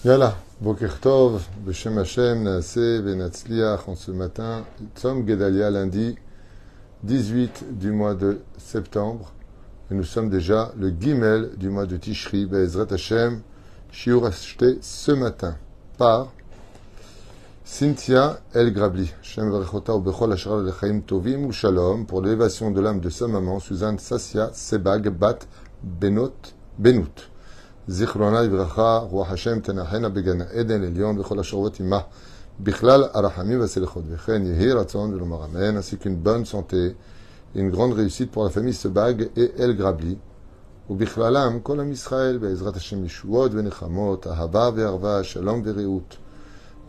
Yalla, Boker Tov, Beshem Hashem, Naaseh, Venatzliach, en ce matin, Tzom Gedalia, lundi 18 du mois de septembre, et nous sommes déjà le Gimel du mois de Tishri, Be'ezrat Hashem, Shiur acheté ce matin par Cynthia El Grabli, Shem Varechota ou Bechol Ashral Lechaim Tovim ou Shalom, pour l'élévation de l'âme de sa maman, Suzanne Sassia Sebag Bat Benout. זיכרונה לברכה, רוח השם תנחנה בגן עדן עליון וכל השורבות עמה בכלל הרחמים והסליחות וכן יהי רצון ולומר אמן, ainsi qu'une bonne santé et une grande réussite pour la famille Sebag et El Grabli ובכללם כל עם ישראל בעזרת השם ישועות ונחמות, אהבה וערבה, שלום ורעות,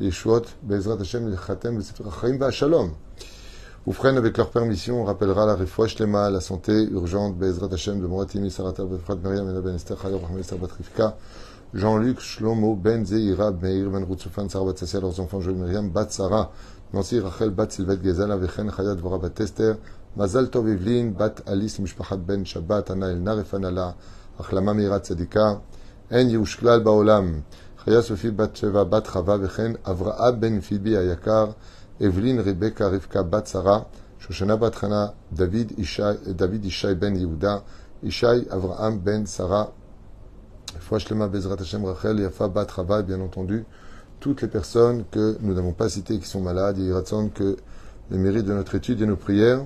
ישועות בעזרת השם לחתם בספר החיים והשלום. Oufren, avec leur permission, on rappellera la réfoua shlema, la santé urgente, Be'ezrat Hashem, de Moratimi, Sarata, Befrat, Miriam, Ben Esther, Chaya, Rahman, Esther, Batrifka, Jean-Luc, Shlomo, Ben Zeira, Meir, Ben Routsoufan, Sarah, Bat Sassia, leurs enfants, Joël, Miriam, Bat Sarah, Nancy, Rachel, Bat Sylvette, Gezala, Vechen, Chaya, Dvora, Bat Esther, Mazal Tov, Evelyn, Bat Alice, Mishpachat, Ben Shabbat, Anna, Elna, Refanala, Achlama, Meira, Tzadika, En Yushklal, Baolam, Chaya, Sophie, Bat Sheva, Bat Chava, Vechen, Avraham, Ben Fibi, Ayakar, Evelyn, Rebecca, Rivka, Bat Sarah, Shoshana Bat Hana, David Ishai Ben Yehuda, Ishai Avraham Ben Sarah, Fouachlema Bezrat Hashem Rachel, Yafa Bat Chava, et bien entendu, toutes les personnes que nous n'avons pas citées qui sont malades, et il ratson que les mérites de notre étude et nos prières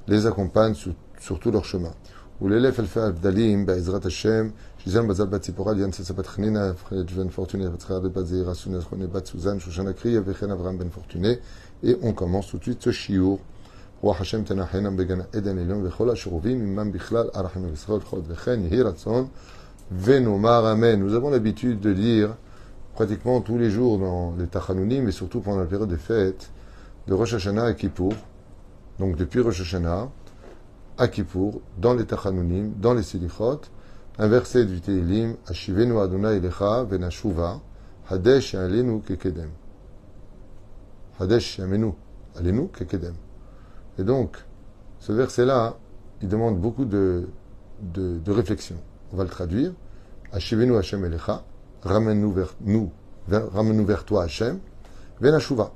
les accompagnent sur tout leur chemin. Ou l'élève Elfa Avdalim, Bezrat Hashem, Shizan Bazal Bat Zipora, Lian Sasa Bat Chnina, Fred Ben Fortuné, Vatsra Bat Zeira, Sunes Rone Bat Suzanne, Shoshana Kri, Avechen Avraham Ben Fortuné, et on commence tout de suite ce shiur. רוח השם תנחנה בגן עדן עליון וכל השרובים עמם בכלל הרחמים וסליחות וכן יהי רצון ונאמר amen. Nous avons l'habitude de lire pratiquement tous les jours dans les Tachanounim et surtout pendant la période des fêtes de Rosh Hashanah à Kippour, donc depuis Rosh Hashanah à Kippour, dans les Tachanounim, dans les Selichot, un verset du Tehillim, Ashivenu Adonai Elecha venashuva Hadesh Alenu kekedem. Hadesh Yamenu Alenu kekedem. Et donc, ce verset-là, il demande beaucoup de réflexion. On va le traduire. Ashivenu Hashem Elecha, ramène-nous vers toi Hashem, venashuva.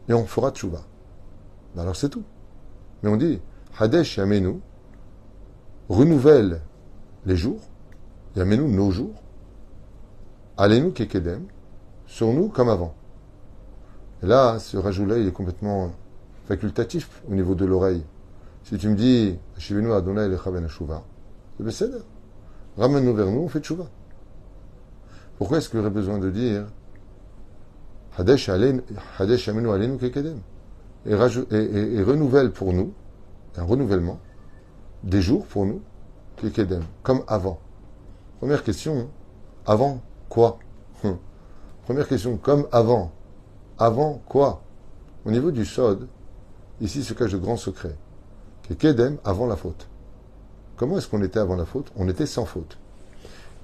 Et on fera tshuva. Ben alors c'est tout. Mais on dit, Hadesh Yamenu, renouvelle les jours, Yamenu nos jours, Alenu kekedem, sur nous comme avant. Et là, ce rajout-là, il est complètement facultatif au niveau de l'oreille. Si tu me dis Shivenu Adonai Elecha ben Shuva, c'est Besséder. Ramène-nous vers nous, on fait Shuva. Pourquoi est-ce qu'il y aurait besoin de dire Hadesh Yamenu Alenu Kekedem et renouvelle pour nous, un renouvellement, des jours pour nous, Kekedem, comme avant. Première question, avant quoi? Première question, comme avant. Avant quoi? Au niveau du Sod, ici se cache de grands secrets. Kedem avant la faute. Comment est-ce qu'on était avant la faute? On était sans faute.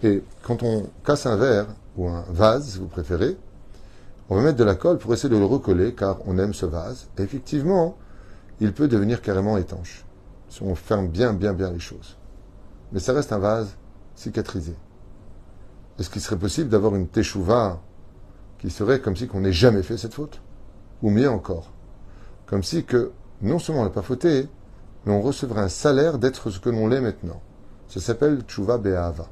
Et quand on casse un verre, ou un vase, si vous préférez, on va mettre de la colle pour essayer de le recoller, car on aime ce vase. Et effectivement, il peut devenir carrément étanche, si on ferme bien les choses. Mais ça reste un vase cicatrisé. Est-ce qu'il serait possible d'avoir une teshuva qui serait comme si qu'on n'ait jamais fait cette faute? Ou mieux encore, comme si que, non seulement on n'a pas fauté, mais on recevrait un salaire d'être ce que l'on l'est maintenant. Ça s'appelle Tshuva Be'ahava.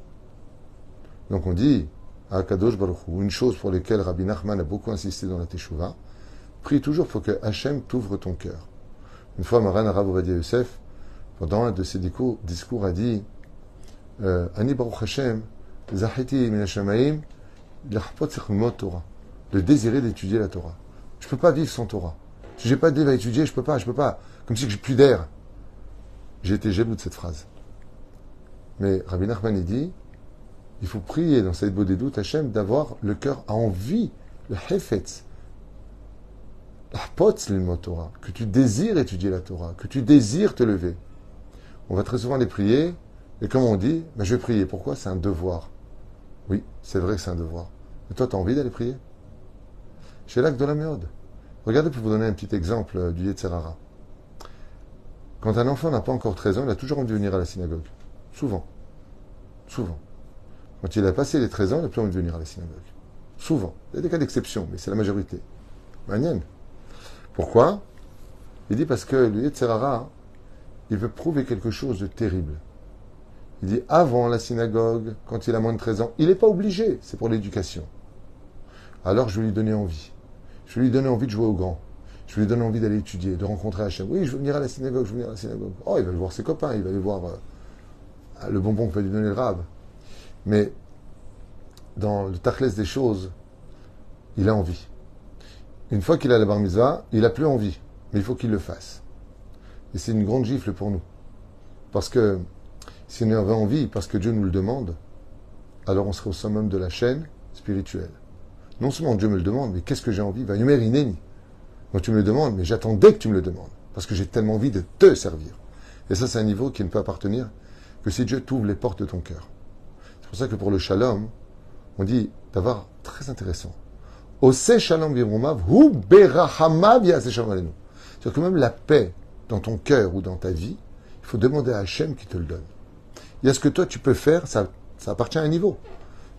Donc on dit à Kadosh Baruch Hu, une chose pour laquelle Rabbi Nachman a beaucoup insisté dans la Teshuva, prie toujours pour que Hachem t'ouvre ton cœur. Une fois, Maran Arav Ovadia Yosef, pendant un de ses discours a dit Ani Baruch Hashem, Zahiti min Hashamaim, l'achpot sechumot Torah. Le désirer d'étudier la Torah. Je ne peux pas vivre sans Torah. Si j'ai pas de livre à étudier, je peux pas. Comme si j'ai plus d'air. J'ai été jaloux de cette phrase. Mais Rabbi Nachman dit, il faut prier dans cette beau des doutes, Hachem, d'avoir le cœur à envie, le hefetz, l'ahpotz l'ilmot Torah, que tu désires étudier la Torah, que tu désires te lever. On va très souvent les prier, et comme on dit, ben je vais prier. Pourquoi? C'est un devoir. Oui, c'est vrai que c'est un devoir. Mais toi, tu as envie d'aller prier? Chez l'acte de la méode. Regardez pour vous donner un petit exemple du Yetzer Hara. Quand un enfant n'a pas encore 13 ans, il a toujours envie de venir à la synagogue. Souvent. Quand il a passé les 13 ans, il n'a plus envie de venir à la synagogue. Souvent. Il y a des cas d'exception, mais c'est la majorité. Manienne. Pourquoi? Il dit parce que le Yetzer Hara, il veut prouver quelque chose de terrible. Il dit avant la synagogue, quand il a moins de 13 ans, il n'est pas obligé, c'est pour l'éducation. Alors je vais lui donner envie. Je vais lui donner envie de jouer au grand. Je vais lui donner envie d'aller étudier, de rencontrer Hachem. Oui, je veux venir à la synagogue, je veux venir à la synagogue. Oh, il va aller voir ses copains, il va aller voir le bonbon que va lui donner le rab. Mais dans le tachlès des choses, il a envie. Une fois qu'il a la bar mitzvah, il n'a plus envie. Mais il faut qu'il le fasse. Et c'est une grande gifle pour nous. Parce que si on avait envie, parce que Dieu nous le demande, alors on serait au summum de la chaîne spirituelle. Non seulement Dieu me le demande, mais qu'est-ce que j'ai envie? Vayomer ineni. Donc tu me le demandes, mais j'attendais que tu me le demandes. Parce que j'ai tellement envie de te servir. Et ça, c'est un niveau qui ne peut appartenir que si Dieu t'ouvre les portes de ton cœur. C'est pour ça que pour le shalom, on dit d'avoir très intéressant. Ose shalom birumav, hu berachamav yaseh shalom alenu. C'est-à-dire que même la paix dans ton cœur ou dans ta vie, il faut demander à Hachem qui te le donne. Il y a ce que toi tu peux faire, ça appartient à un niveau.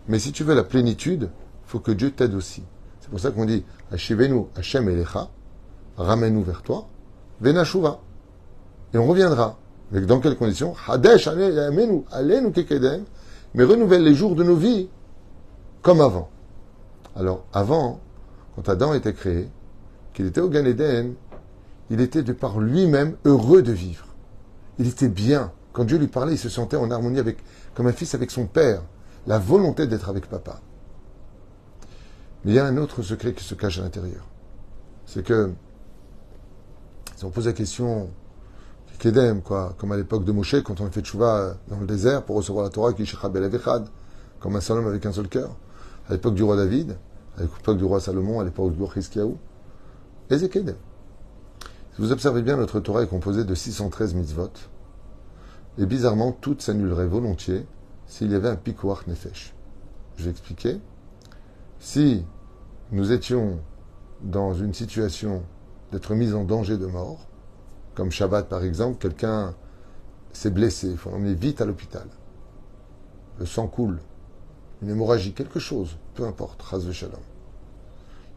Mais si tu veux la plénitude, il faut que Dieu t'aide aussi. C'est pour ça qu'on dit Hashivenu Hachem Elecha, ramène-nous vers toi, Venashuva. Et on reviendra. Mais dans quelles conditions? Hadesh Alenu, Alenu Kekedem, mais renouvelle les jours de nos vies comme avant. Alors, avant, quand Adam était créé, qu'il était au Gan Eden, il était de par lui-même heureux de vivre. Il était bien. Quand Dieu lui parlait, il se sentait en harmonie avec, comme un fils avec son père. La volonté d'être avec papa. Mais il y a un autre secret qui se cache à l'intérieur. C'est que, si on pose la question, Kedem, quoi, comme à l'époque de Moshe, quand on a fait tchouva dans le désert pour recevoir la Torah, comme un seul homme avec un seul cœur, à l'époque du roi David, à l'époque du roi Salomon, à l'époque du roi Chizkiyahu, et c'est Kedem. Si vous observez bien, notre Torah est composée de 613 mitzvot, et bizarrement, toutes s'annuleraient volontiers s'il y avait un pikuach nefesh. Je vais expliquer. Si nous étions dans une situation d'être mis en danger de mort, comme Shabbat par exemple, quelqu'un s'est blessé, il faut l'emmener vite à l'hôpital. Le sang coule, une hémorragie, quelque chose, peu importe, chas v'shalom.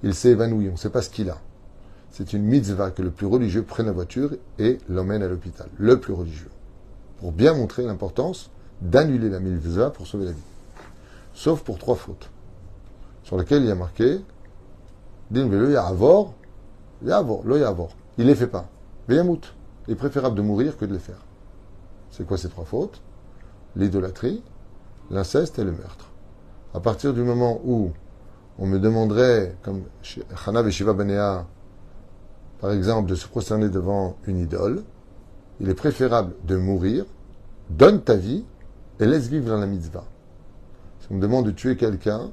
Il s'est évanoui, on ne sait pas ce qu'il a. C'est une mitzvah que le plus religieux prenne la voiture et l'emmène à l'hôpital, le plus religieux, pour bien montrer l'importance d'annuler la mitzvah pour sauver la vie. Sauf pour 3 fautes, sur lesquelles il y a marqué Din velo ya'avor, lo ya'avor. Il ne les fait pas. Veyamout. Il est préférable de mourir que de les faire. C'est quoi ces 3 fautes? L'idolâtrie, l'inceste et le meurtre. À partir du moment où on me demanderait, comme Chana et Shiva Banéa, par exemple, de se prosterner devant une idole, il est préférable de mourir, donne ta vie et laisse vivre la mitzvah. Si on me demande de tuer quelqu'un,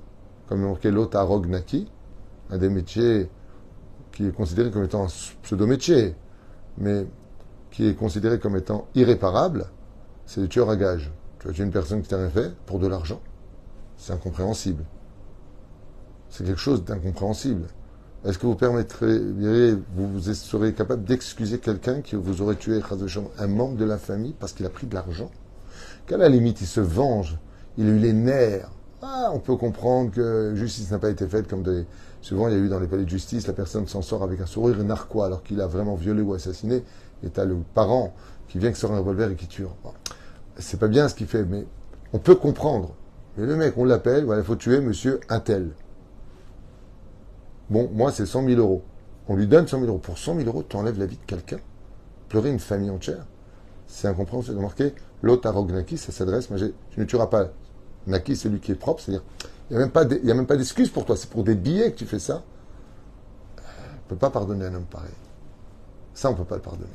comme marqué l'autre Arog Naki, un des métiers qui est considéré comme étant un pseudo-métier, mais qui est considéré comme étant irréparable, c'est le tueur à gage. Tu as tué une personne qui t'a rien fait pour de l'argent. C'est incompréhensible. C'est quelque chose d'incompréhensible. Est-ce que vous permettriez, vous serez capable d'excuser quelqu'un qui vous aurait tué, un membre de la famille, parce qu'il a pris de l'argent? Qu'à la limite, il se venge, il a eu les nerfs. Ah, on peut comprendre que justice n'a pas été faite comme souvent il y a eu dans les palais de justice, la personne s'en sort avec un sourire narquois alors qu'il a vraiment violé ou assassiné, et t'as le parent qui vient que sur un revolver et qui tue. Bon, c'est pas bien ce qu'il fait, mais on peut comprendre. Mais le mec, on l'appelle, voilà, il faut tuer monsieur Untel. Bon, moi c'est 100 000 euros. On lui donne 100 000 euros. Pour 100 000 euros, tu enlèves la vie de quelqu'un. Pleurer une famille entière. C'est incompréhensible. C'est marqué, l'autre Naki, ça s'adresse, mais tu ne tueras pas. Naki, celui qui est propre, c'est-à-dire, il n'y a même pas d'excuse pour toi, c'est pour des billets que tu fais ça. On ne peut pas pardonner un homme pareil. Ça, on ne peut pas le pardonner.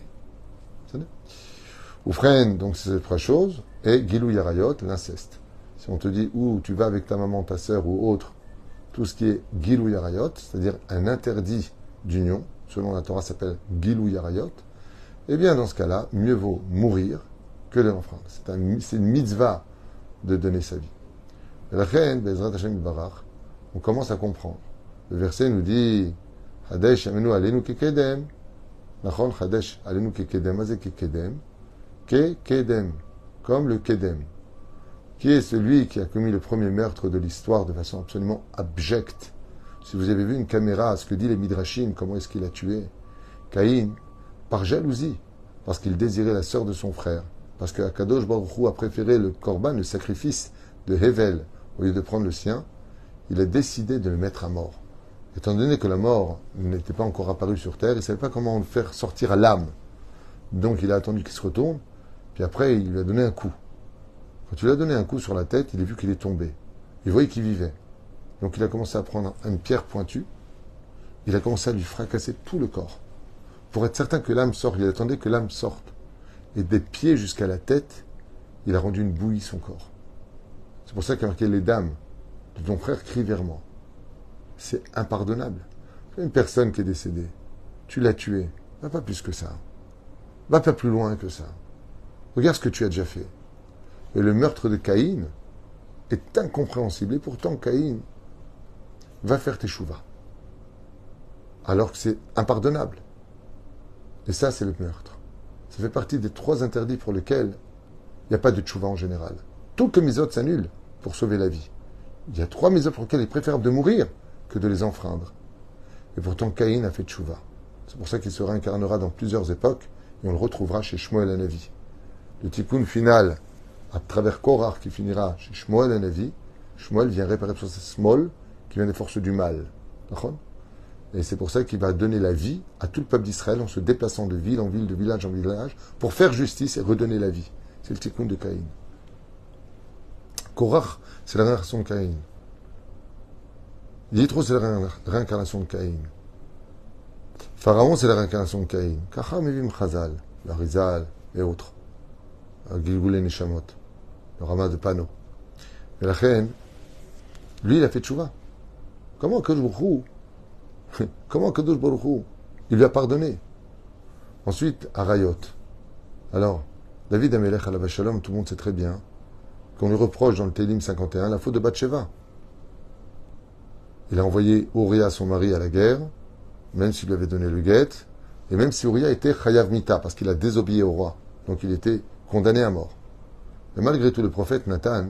Ou freine, donc c'est ces 3 choses, et Gilou Yarayot, l'inceste. Si on te dit où tu vas avec ta maman, ta sœur ou autre, tout ce qui est Gilou Yarayot, c'est-à-dire un interdit d'union, selon la Torah s'appelle Gilou Yarayot, eh bien dans ce cas-là, mieux vaut mourir que de l'enfreindre. C'est une mitzvah de donner sa vie. Et la reine, Bezrat Hashem Barach, on commence à comprendre. Le verset nous dit Hadesh amenu alenu kekedem. Nachon Hadesh alenu kekedem. Mazé kekedem. Kekedem. Comme le kedem. qui est celui qui a commis le premier meurtre de l'histoire de façon absolument abjecte. Si vous avez vu une caméra, ce que dit les Midrashim, comment est-ce qu'il a tué Caïn, par jalousie, parce qu'il désirait la sœur de son frère, parce que Akadosh Baruch Hu a préféré le korban, le sacrifice de Hevel, au lieu de prendre le sien, il a décidé de le mettre à mort. Étant donné que la mort n'était pas encore apparue sur terre, il ne savait pas comment le faire sortir à l'âme. Donc il a attendu qu'il se retourne, puis après il lui a donné un coup. Quand il lui a donné un coup sur la tête, il a vu qu'il est tombé. Il voyait qu'il vivait. Donc il a commencé à prendre une pierre pointue, il a commencé à lui fracasser tout le corps. Pour être certain que l'âme sorte, il attendait que l'âme sorte. Et des pieds jusqu'à la tête, il a rendu une bouillie son corps. C'est pour ça qu'il a marqué les dames de ton frère crie vers moi. C'est impardonnable. Une personne qui est décédée, tu l'as tuée, va pas plus que ça. Va pas plus loin que ça. Regarde ce que tu as déjà fait. Et le meurtre de Caïn est incompréhensible. Et pourtant, Caïn va faire teshuva. Alors que c'est impardonnable. Et ça, c'est le meurtre. Ça fait partie des 3 interdits pour lesquels il n'y a pas de teshuva en général. Toutes les mitzvot s'annulent pour sauver la vie. Il y a 3 mitzvot pour lesquelles il est préférable de mourir que de les enfreindre. Et pourtant, Caïn a fait teshuva. C'est pour ça qu'il se réincarnera dans plusieurs époques et on le retrouvera chez Shmuel Hanavi. Le tikkun final, à travers Korach, qui finira chez Shmuel Hanavi, Shmuel vient réparer ce smol qui vient des forces du mal. Et c'est pour ça qu'il va donner la vie à tout le peuple d'Israël en se déplaçant de ville en ville, de village en village, pour faire justice et redonner la vie. C'est le tikkun de Caïn. Korach, c'est la réincarnation de Caïn. Yitro, c'est la réincarnation de Caïn. Pharaon, c'est la réincarnation de Caïn. Kachar Mevim Chazal, le Rizal et autres. Gilgul et Neshamot, le Rama de Pano. Et la reine, lui, il a fait teshuva. Comment Kadosh Baruch Hu, il lui a pardonné. Ensuite, Arayot. Alors, David Amelech alav Shalom, tout le monde sait très bien qu'on lui reproche dans le Télim 51 la faute de Bathsheba. Il a envoyé Uriah, son mari, à la guerre, même s'il lui avait donné le guet, et même si Uriah était Chayav Mita, parce qu'il a désobéi au roi. Donc il était condamné à mort. Mais malgré tout, le prophète Nathan,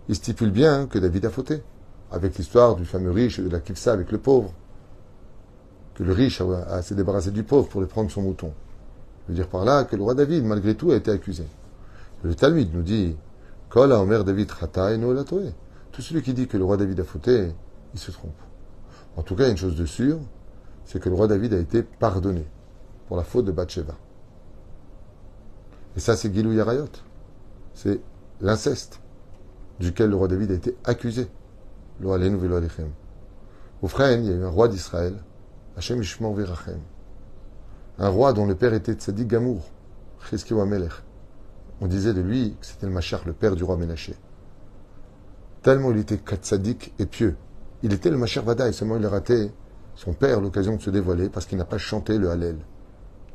il stipule bien que David a fauté, avec l'histoire du fameux riche et de la kifsa avec le pauvre, que le riche s'est débarrassé du pauvre pour lui prendre son mouton. Je veux dire par là que le roi David, malgré tout, a été accusé. Le Talmud nous dit Kol Omer David Chata eno la Toé. Tout celui qui dit que le roi David a fauté, il se trompe. En tout cas, il y a une chose de sûre, c'est que le roi David a été pardonné pour la faute de Bathsheba. Et ça, c'est Gilou Yarayot. C'est l'inceste duquel le roi David a été accusé. Lo alenu velo alechem. Au frère, il y a eu un roi d'Israël, Hashem Yishmor Virachem. Un roi dont le père était Tzadik Gamour, Chizkiyahu Amelech. On disait de lui que c'était le Machar, le père du roi Ménaché. Tellement il était tzadik et pieux. Il était le Machar Vadaï, seulement il a raté son père l'occasion de se dévoiler parce qu'il n'a pas chanté le Hallel.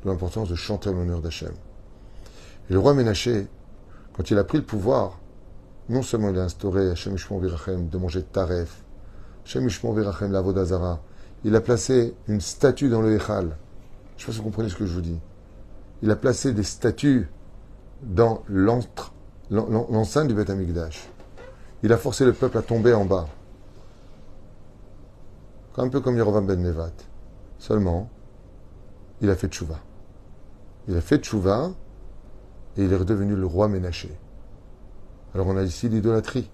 De l'importance de chanter en l'honneur d'Hachem. Et le roi Ménaché, quand il a pris le pouvoir, non seulement il a instauré Hashem Yishmor Virachem de manger taref, Hashem Yishmor Virachem la Vodazara, il a placé une statue dans le Echal. Je ne sais pas si vous comprenez ce que je vous dis. Il a placé des statues dans l'enceinte du Beth Amikdash. Il a forcé le peuple à tomber en bas. Un peu comme Yerovam ben Nevat. Seulement, il a fait tchouva. Il a fait tchouva et il est redevenu le roi Ménaché. Alors on a ici l'idolâtrie.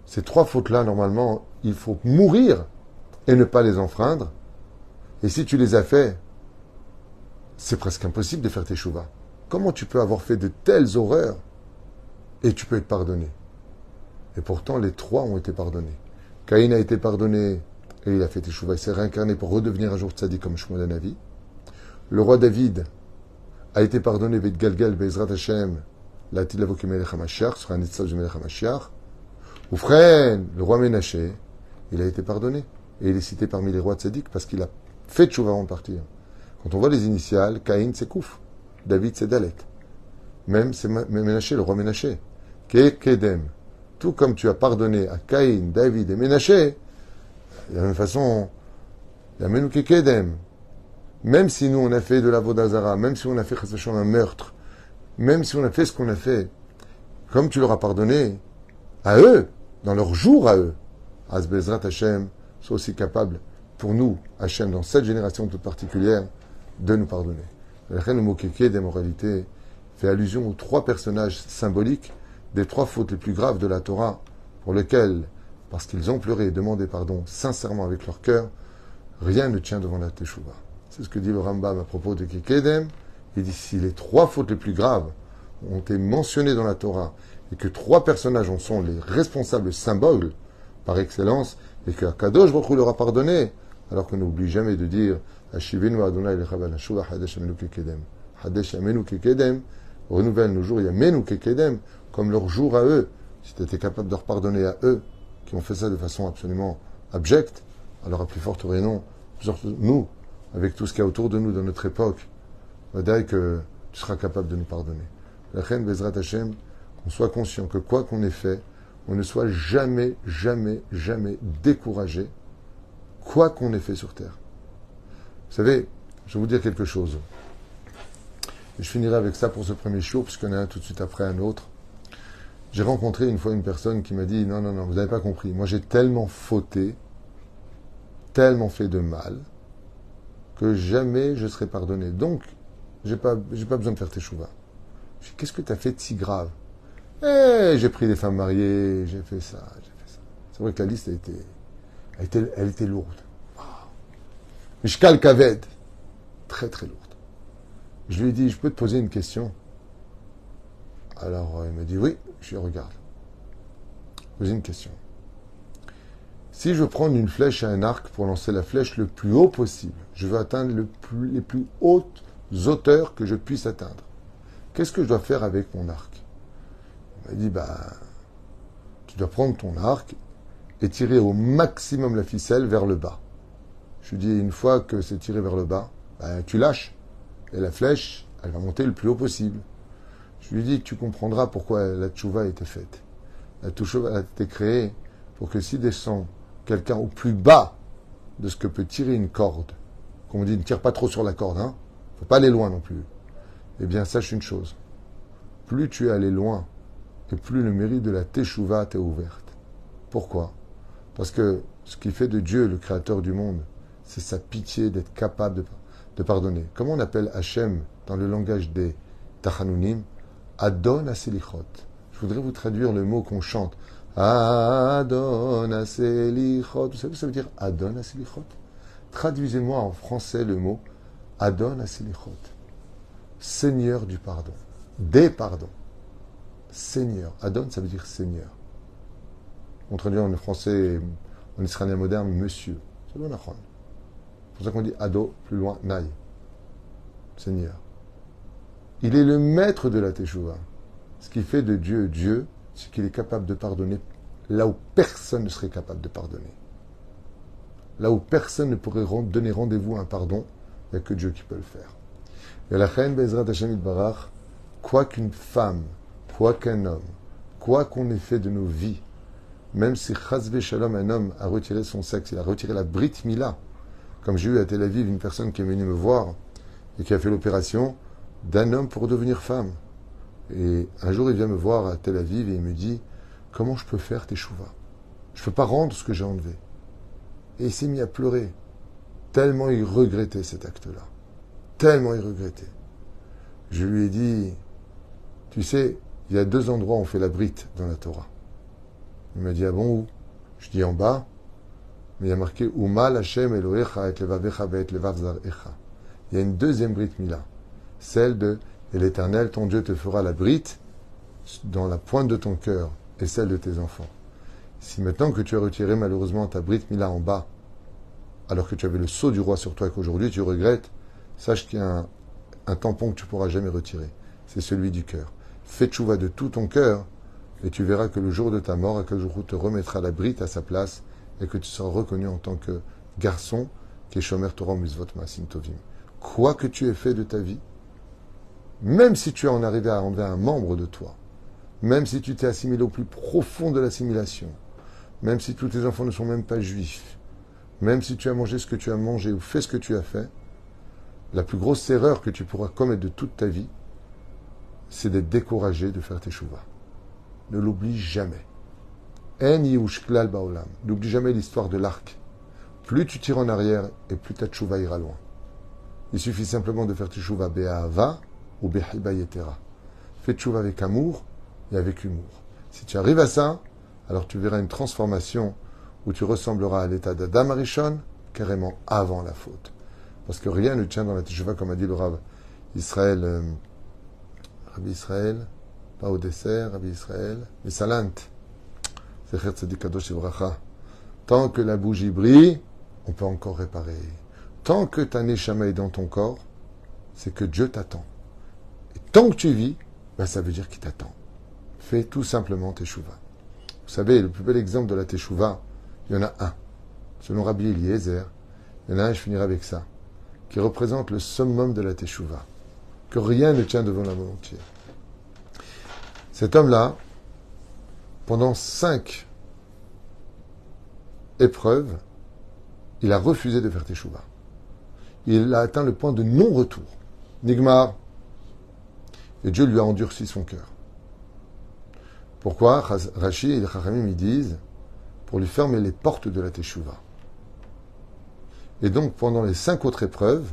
Ces 3 fautes-là, normalement, il faut mourir et ne pas les enfreindre. Et si tu les as fait, c'est presque impossible de faire tes tchouva. Comment tu peux avoir fait de telles horreurs et tu peux être pardonné? Et pourtant, les 3 ont été pardonnés. Caïn a été pardonné et il a fait teshuva. Il s'est réincarné pour redevenir un jour tzaddik comme Shmuel Hanavi. Le roi David a été pardonné Beit Galgal Be'ezrat Hashem La'atid lavo kemelech HaMashiach, sera un nitzav du Melech HaMashiach. Oufren, le roi Ménaché, il a été pardonné et il est cité parmi les rois tzaddik parce qu'il a fait teshuva avant de partir. Quand on voit les initiales, Caïn c'est Kouf, David c'est Dalet. Même c'est Ménaché, le roi Ménaché. Kedem. Tout comme tu as pardonné à Caïn, David et Ménaché, de la même façon, Yamenu Kedem. Même si nous on a fait de la Vodazara, même si on a fait un meurtre, même si on a fait ce qu'on a fait, comme tu leur as pardonné à eux, dans leur jour à eux, Az Bezrat Hashem, sois aussi capable pour nous, Hashem, dans cette génération toute particulière, de nous pardonner. Le mot kéké des moralités fait allusion aux 3 personnages symboliques des 3 fautes les plus graves de la Torah, pour lesquelles, parce qu'ils ont pleuré et demandé pardon sincèrement avec leur cœur, rien ne tient devant la Teshuvah. C'est ce que dit le Rambam à propos de Kekedem. Il dit si les 3 fautes les plus graves ont été mentionnées dans la Torah et que 3 personnages en sont les responsables symboles par excellence et que Kadosh Baruch Hu leur a pardonné, alors qu'on n'oublie jamais de dire Hashivenu Adonai Lechavan Hashuva Hadesh Amenu Kekedem. Hadesh Amenu Kekedem renouvelle nos jours Yamenu Kekedem comme leur jour à eux. Si tu étais capable de leur pardonner à eux qui ont fait ça de façon absolument abjecte, alors à plus forte raison, nous, avec tout ce qu'il y a autour de nous dans notre époque, Vadaï que tu seras capable de nous pardonner. La reine Bezrat Hashem, qu'on soit conscient que quoi qu'on ait fait, on ne soit jamais, jamais, jamais découragé, quoi qu'on ait fait sur terre. Vous savez, je vais vous dire quelque chose. Et je finirai avec ça pour ce premier show, puisqu'il y en a un tout de suite après un autre. J'ai rencontré une fois une personne qui m'a dit « Non, non, non, vous n'avez pas compris. Moi, j'ai tellement fauté, tellement fait de mal, que jamais je serai pardonné. Donc, j'ai pas besoin de faire tes chouvas. » Je dis « Qu'est-ce que tu as fait de si grave ?» Eh, j'ai pris des femmes mariées, j'ai fait ça, j'ai fait ça. C'est vrai que la liste, elle était lourde. Mishkal Kaved, très très lourde. Je lui ai dit, je peux te poser une question? Alors il m'a dit, oui, je regarde. Poser une question. Si je veux prendre une flèche et un arc pour lancer la flèche le plus haut possible, je veux atteindre les plus hautes hauteurs que je puisse atteindre. Qu'est-ce que je dois faire avec mon arc? Il m'a dit, tu dois prendre ton arc et tirer au maximum la ficelle vers le bas. Je lui dis, une fois que c'est tiré vers le bas, tu lâches. Et la flèche, elle va monter le plus haut possible. Je lui dis que tu comprendras pourquoi la tchouva a été faite. La tchouva a été créée pour que si descend quelqu'un au plus bas de ce que peut tirer une corde, comme on dit, ne tire pas trop sur la corde, hein, faut pas aller loin non plus. Eh bien, sache une chose. Plus tu es allé loin, et plus le mérite de la teshuva t'est ouverte. Pourquoi? Parce que ce qui fait de Dieu le créateur du monde, c'est sa pitié d'être capable de pardonner. Comment on appelle Hachem dans le langage des Tachanunim? Adon Aselichot. Je voudrais vous traduire le mot qu'on chante. Adon Aselichot. Vous savez ce que ça veut dire Adon Aselichot? Traduisez-moi en français le mot Adon Aselichot. Seigneur du pardon. Des pardons. Seigneur. Adon, ça veut dire Seigneur. On traduit en français, en israélien moderne, Monsieur. C'est bon, Nachon. C'est pour ça qu'on dit Ado, plus loin, Naï. Seigneur. Il est le maître de la Teshuvah. Ce qui fait de Dieu Dieu, c'est qu'il est capable de pardonner là où personne ne serait capable de pardonner. Là où personne ne pourrait donner rendez-vous à un pardon, il n'y a que Dieu qui peut le faire. Et la reine Bezrat Hashem Itbarach, quoi qu'une femme, quoi qu'un homme, quoi qu'on ait fait de nos vies, même si Chazvé Shalom, un homme, a retiré son sexe, il a retiré la Brit Mila, comme j'ai eu à Tel Aviv une personne qui est venue me voir et qui a fait l'opération d'un homme pour devenir femme. Et un jour, il vient me voir à Tel Aviv et il me dit « Comment je peux faire teshuva? Je ne peux pas rendre ce que j'ai enlevé. » Et il s'est mis à pleurer, tellement il regrettait cet acte-là. Tellement il regrettait. Je lui ai dit « Tu sais, il y a 2 endroits où on fait la brite dans la Torah. » Il m'a dit « Ah bon, où ?» Je dis « En bas. » Mais il y a marqué « Umal Hashem Elohecha et levavecha et levav zarecha » Il y a une deuxième brite mila, celle de « Et l'Éternel, ton Dieu, te fera la brite dans la pointe de ton cœur et celle de tes enfants. » Si maintenant que tu as retiré malheureusement ta brite mila en bas, alors que tu avais le sceau du roi sur toi et qu'aujourd'hui tu regrettes, sache qu'il y a un tampon que tu ne pourras jamais retirer. C'est celui du cœur. Fais tchouva de tout ton cœur et tu verras que le jour de ta mort, à quel jour te remettra la brite à sa place et que tu seras reconnu en tant que garçon qui est shomer Torah mitzvot ma'asim tovim. Quoi que tu aies fait de ta vie, même si tu en arrivé à enlever un membre de toi, même si tu t'es assimilé au plus profond de l'assimilation, même si tous tes enfants ne sont même pas juifs, même si tu as mangé ce que tu as mangé ou fait ce que tu as fait, la plus grosse erreur que tu pourras commettre de toute ta vie, c'est d'être découragé de faire tes chouvas. ne l'oublie jamais. En yush klal baolam. N'oublie jamais l'histoire de l'arc. Plus tu tires en arrière, et plus ta tchouva ira loin. Il suffit simplement de faire tchouva be'ahava ou be'hiba yetera. Fais tchouva avec amour et avec humour. Si tu arrives à ça, alors tu verras une transformation où tu ressembleras à l'état d'Adam Arishon, carrément avant la faute. Parce que rien ne tient dans la tchouva, comme a dit le Rabbi Israël, pas au dessert, Rabbi Israël, mais Salant. Tant que la bougie brille, on peut encore réparer. Tant que ta neshama est dans ton corps, c'est que Dieu t'attend. Et tant que tu vis, ben ça veut dire qu'il t'attend. Fais tout simplement teshuva. Vous savez, le plus bel exemple de la teshuva, il y en a un. Selon Rabbi Eliezer, il y en a un, je finirai avec ça, qui représente le summum de la teshuva. Que rien ne tient devant la volonté. Cet homme-là, pendant 5 épreuves, il a refusé de faire teshuva. Il a atteint le point de non-retour. Nigmar. Et Dieu lui a endurci son cœur. Pourquoi Rashi et les Chachamim ils disent pour lui fermer les portes de la teshuva. Et donc, pendant les 5 autres épreuves,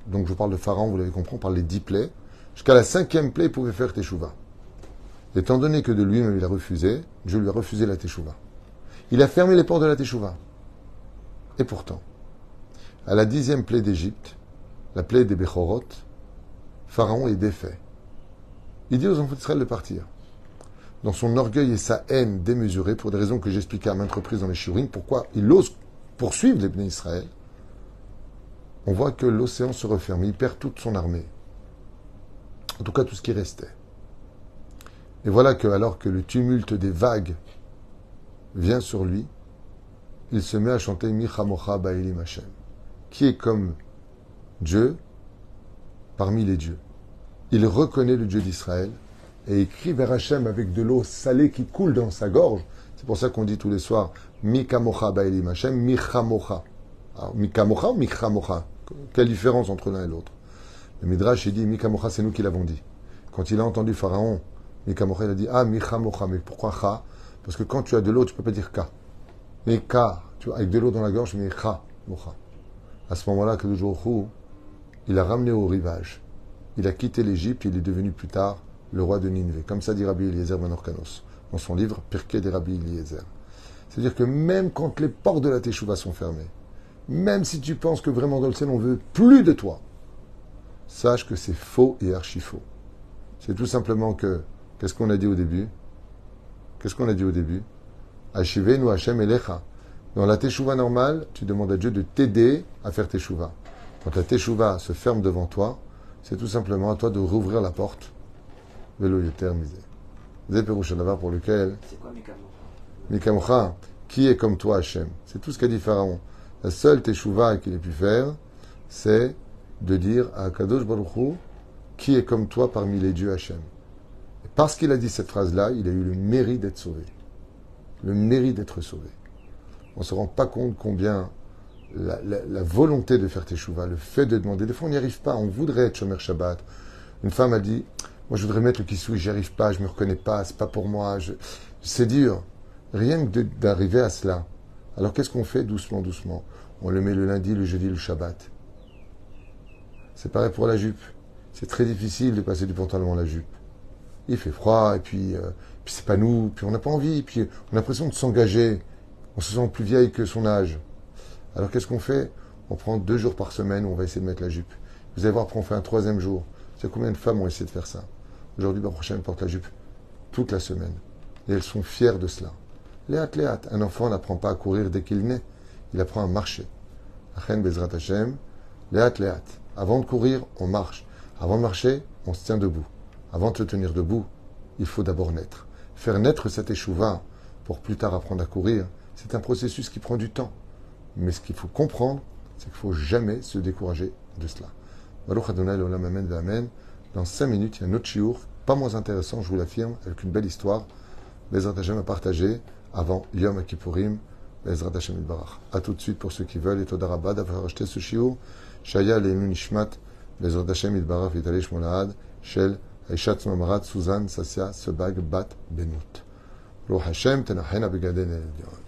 donc je parle de Pharaon, vous l'avez compris, on parle des 10 plaies, jusqu'à la 5e plaie, il pouvait faire teshuva. Étant donné que de lui-même il a refusé, Dieu lui a refusé la teshuva. Il a fermé les portes de la teshuva. Et pourtant, à la 10e plaie d'Égypte, la plaie des Bechorot, Pharaon est défait. Il dit aux enfants d'Israël de partir. Dans son orgueil et sa haine démesurée, pour des raisons que j'expliquais à maintes reprises dans les shiurim, pourquoi il ose poursuivre les Bnei Israël, on voit que l'océan se referme, il perd toute son armée. En tout cas, tout ce qui restait. Et voilà que, alors que le tumulte des vagues vient sur lui, il se met à chanter Michamocha Ba'ilim Hashem, qui est comme Dieu parmi les dieux. Il reconnaît le Dieu d'Israël et il crie vers Hashem avec de l'eau salée qui coule dans sa gorge. C'est pour ça qu'on dit tous les soirs Mikamocha Ba'ilim Hashem, Michamocha. Alors, Mikamocha ou Michamocha? Quelle différence entre l'un et l'autre? Le Midrash, il dit Mikamocha, c'est nous qui l'avons dit. Quand il a entendu Pharaon, Mikamocha, il a dit Michamocha. Mais pourquoi Cha? Parce que quand tu as de l'eau, tu ne peux pas dire Ka. Mais Ka, tu vois, avec de l'eau dans la gorge, mais Cha, Mocha. À ce moment-là, que le jour il a ramené au rivage. Il a quitté l'Égypte, il est devenu plus tard le roi de Nineveh. Comme ça dit Rabbi Eliezer Ben Orkanos, dans son livre Pirkei des Rabbi Eliezer. C'est-à-dire que même quand les portes de la Teshuvah sont fermées, même si tu penses que vraiment dans le ciel on veut plus de toi, sache que c'est faux et archi-faux. C'est tout simplement que, qu'est-ce qu'on a dit au début? Ashivenu Hashem Elecha. Dans la Teshuvah normale, tu demandes à Dieu de t'aider à faire Teshuvah. Quand la Teshuvah se ferme devant toi, c'est tout simplement à toi de rouvrir la porte. Velo Yeter Misé. Zé Perouchadavar pour lequel. C'est quoi Mikamocha? Mikamocha, qui est comme toi Hashem? C'est tout ce qu'a dit Pharaon. La seule Teshuvah qu'il ait pu faire, c'est de dire à Kadosh Baruch Hu, qui est comme toi parmi les dieux Hashem. Et parce qu'il a dit cette phrase-là, il a eu le mérite d'être sauvé. Le mérite d'être sauvé. On ne se rend pas compte combien la volonté de faire Teshuvah, le fait de demander, des fois on n'y arrive pas, on voudrait être Shomer Shabbat. Une femme a dit, moi je voudrais mettre le kisui, j'y arrive pas, je me reconnais pas, c'est pas pour moi, c'est dur. Rien que d'arriver à cela. Alors qu'est-ce qu'on fait doucement, doucement? On le met le lundi, le jeudi, le Shabbat. C'est pareil pour la jupe. C'est très difficile de passer du pantalon à la jupe. Il fait froid, et puis c'est pas nous, puis on n'a pas envie, puis on a l'impression de s'engager. On se sent plus vieille que son âge. Alors qu'est-ce qu'on fait? On prend 2 jours par semaine où on va essayer de mettre la jupe. Vous allez voir, après on fait un 3e jour. Vous savez combien de femmes ont essayé de faire ça? Aujourd'hui, la prochaine porte la jupe toute la semaine. Et elles sont fières de cela. Léat. Un enfant n'apprend pas à courir dès qu'il naît. Il apprend à marcher. Achen Bezrat Hashem. Léat. Avant de courir, on marche. Avant de marcher, on se tient debout. Avant de se tenir debout, il faut d'abord naître. Faire naître cette échouva pour plus tard apprendre à courir, c'est un processus qui prend du temps. Mais ce qu'il faut comprendre, c'est qu'il ne faut jamais se décourager de cela. Baruch Adonai l'olam amen ve'amen. Dans 5 minutes, il y a un autre shiur, pas moins intéressant, je vous l'affirme, avec une belle histoire. Bezrat Hashem à partager avant Yom Kippourim. Bezrat Hashem Barach. A tout de suite pour ceux qui veulent. Et Toda Rabba d'avoir acheté ce shiur. Shaya Leinu Nishmat. Bezrat Hashem Barach Vitale Shmolahad. Shel Aishat Mamarat Suzanne Sassia Sebag Bat Benut. Ruach Hashem, tenachena begaden el Elyon.